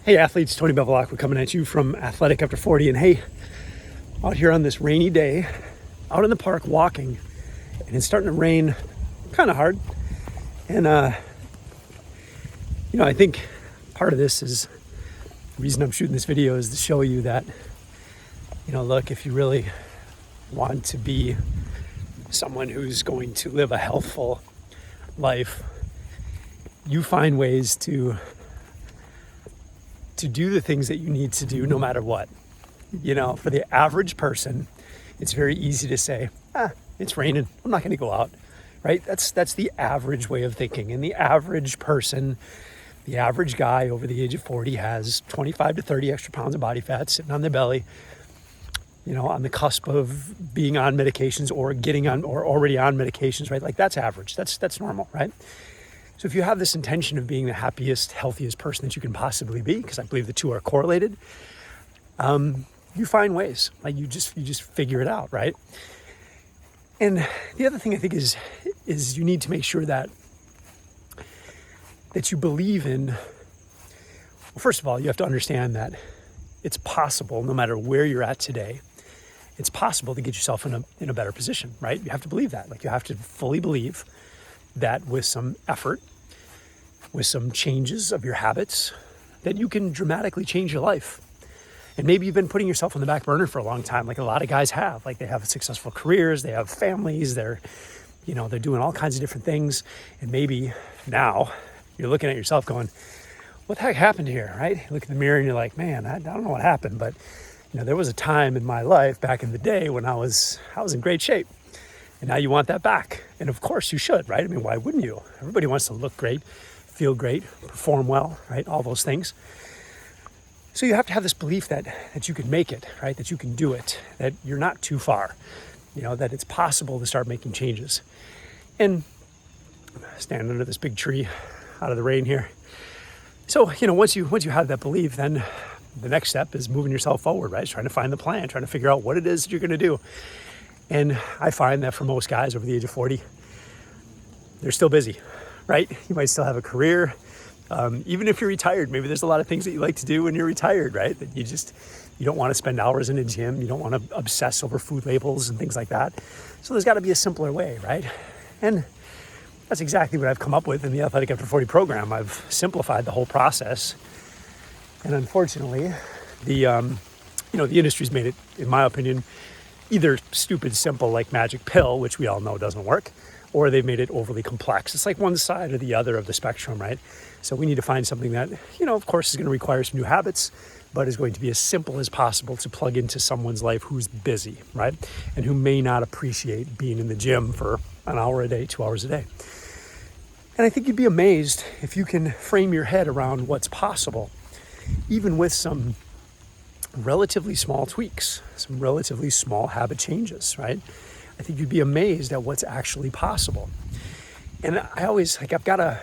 Hey athletes, Tony Bevilacqua coming at you from Athletic After 40. And hey, out here on this rainy day, out in the park walking, and it's starting to rain kind of hard. And, I think part of this is the reason I'm shooting this video is to show you that, look, if you really want to be someone who's going to live a healthful life, you find ways to do the things that you need to do no matter what. For the average person, it's very easy to say, it's raining, I'm not going to go out, right? That's the average way of thinking. And the average person, the average guy over the age of 40 has 25 to 30 extra pounds of body fat sitting on their belly, on the cusp of being on medications or getting on or already on medications, right? Like that's average, that's normal, right? So if you have this intention of being the happiest, healthiest person that you can possibly be, because I believe the two are correlated, you find ways. Like you just figure it out, right? And the other thing I think is you need to make sure that you believe in. Well, first of all, you have to understand that it's possible, no matter where you're at today, it's possible to get yourself in a better position, right? You have to believe that. Like you have to fully believe that with some effort, with some changes of your habits, that you can dramatically change your life. And maybe you've been putting yourself on the back burner for a long time, like a lot of guys have. Like they have successful careers, they have families, they're doing all kinds of different things. And maybe now you're looking at yourself going, what the heck happened here, right? You look in the mirror and you're like, man, I don't know what happened, but there was a time in my life back in the day when I was in great shape. And now you want that back. And of course you should, right? I mean, why wouldn't you? Everybody wants to look great, feel great, perform well, right? All those things. So you have to have this belief that you can make it, right? That you can do it, that you're not too far, that it's possible to start making changes. And stand under this big tree out of the rain here. So, once you have that belief, then the next step is moving yourself forward, right? It's trying to find the plan, trying to figure out what it is that you're going to do. And I find that for most guys over the age of 40, they're still busy, right? You might still have a career. Even if you're retired, maybe there's a lot of things that you like to do when you're retired, right? That you don't want to spend hours in a gym. You don't want to obsess over food labels and things like that. So there's got to be a simpler way, right? And that's exactly what I've come up with in the Athletic After 40 program. I've simplified the whole process. And unfortunately, the industry's made it, in my opinion, either stupid simple like magic pill, which we all know doesn't work, or they've made it overly complex. It's like one side or the other of the spectrum, right? So we need to find something that, of course, is going to require some new habits, but is going to be as simple as possible to plug into someone's life who's busy, right? And who may not appreciate being in the gym for an hour a day, 2 hours a day. And I think you'd be amazed if you can frame your head around what's possible, even with some relatively small tweaks, some relatively small habit changes, right? I think you'd be amazed at what's actually possible. And I always, I've got a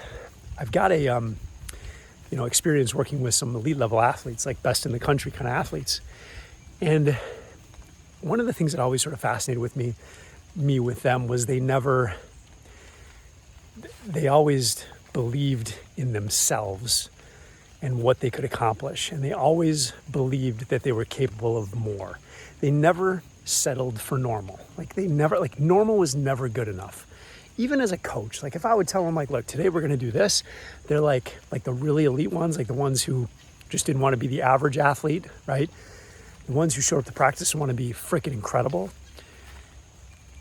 experience working with some elite level athletes, like best in the country kind of athletes. And one of the things that always sort of fascinated with me with them was they always believed in themselves and what they could accomplish. And they always believed that they were capable of more. They never settled for normal. Normal was never good enough. Even as a coach, like if I would tell them look, today we're going to do this, they're like the really elite ones, like the ones who just didn't want to be the average athlete, right? The ones who showed up to practice and want to be freaking incredible.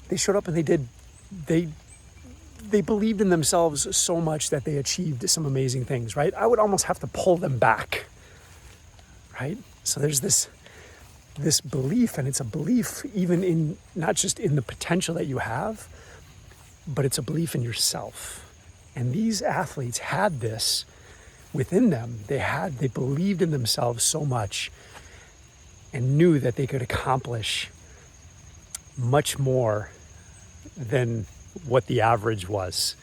They showed up and they believed in themselves so much that they achieved some amazing things, right? I would almost have to pull them back, right? So there's this belief, and it's a belief even in, not just in the potential that you have, but it's a belief in yourself. And these athletes had this within them. They believed in themselves so much and knew that they could accomplish much more than what the average was,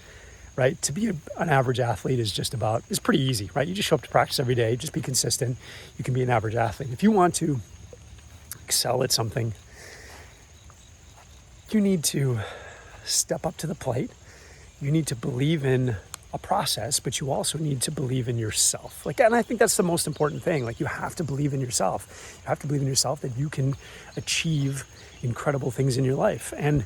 right? To be an average athlete is pretty easy, right? You just show up to practice every day, just be consistent. You can be an average athlete. If you want to excel at something, you need to step up to the plate. You need to believe in a process, but you also need to believe in yourself. Like, and I think that's the most important thing. Like, you have to believe in yourself. You have to believe in yourself that you can achieve incredible things in your life. And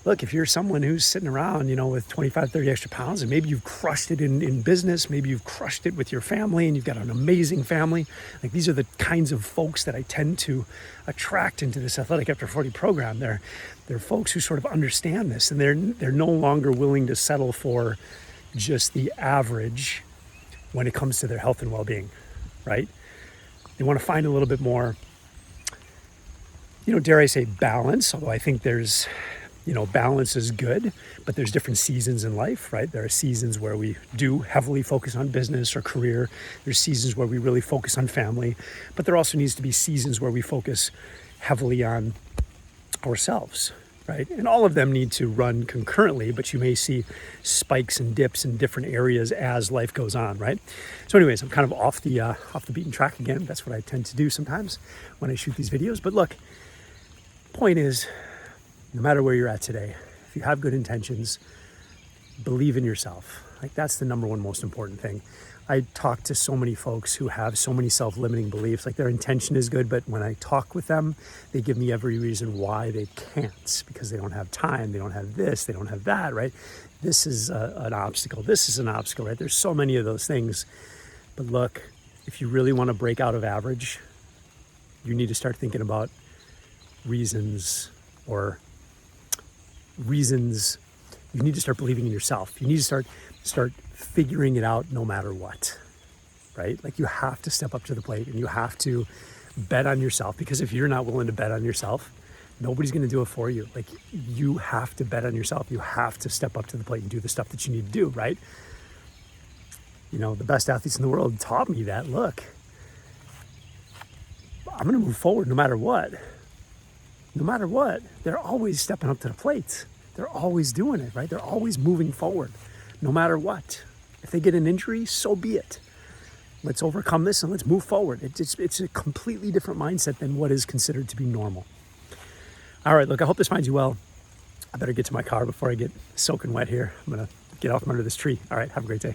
look, if you're someone who's sitting around, with 25, 30 extra pounds, and maybe you've crushed it in business, maybe you've crushed it with your family and you've got an amazing family, like these are the kinds of folks that I tend to attract into this Athletic After 40 program. They're folks who sort of understand this, and they're no longer willing to settle for just the average when it comes to their health and well-being, right? They want to find a little bit more, dare I say, balance, although I think there's balance is good, but there's different seasons in life, right? There are seasons where we do heavily focus on business or career. There's seasons where we really focus on family, but there also needs to be seasons where we focus heavily on ourselves, right? And all of them need to run concurrently, but you may see spikes and dips in different areas as life goes on, right? So anyways, I'm kind of off the beaten track again. That's what I tend to do sometimes when I shoot these videos. But look, point is, no matter where you're at today, if you have good intentions, believe in yourself. Like, that's the number one most important thing. I talk to so many folks who have so many self-limiting beliefs. Like, their intention is good, but when I talk with them, they give me every reason why they can't, because they don't have time, they don't have this, they don't have that, right? This is an obstacle. This is an obstacle, right? There's so many of those things. But look, if you really want to break out of average, you need to start thinking about reasons. You need to start believing in yourself. You need to start figuring it out no matter what, right? Like, you have to step up to the plate and you have to bet on yourself, because if you're not willing to bet on yourself, nobody's going to do it for you. Like, you have to bet on yourself. You have to step up to the plate and do the stuff that you need to do, right? The best athletes in the world taught me that, look, I'm going to move forward no matter what. No matter what, they're always stepping up to the plate. They're always doing it, right? They're always moving forward, no matter what. If they get an injury, so be it. Let's overcome this and let's move forward. It's a completely different mindset than what is considered to be normal. All right, look, I hope this finds you well. I better get to my car before I get soaking wet here. I'm going to get off from under this tree. All right, have a great day.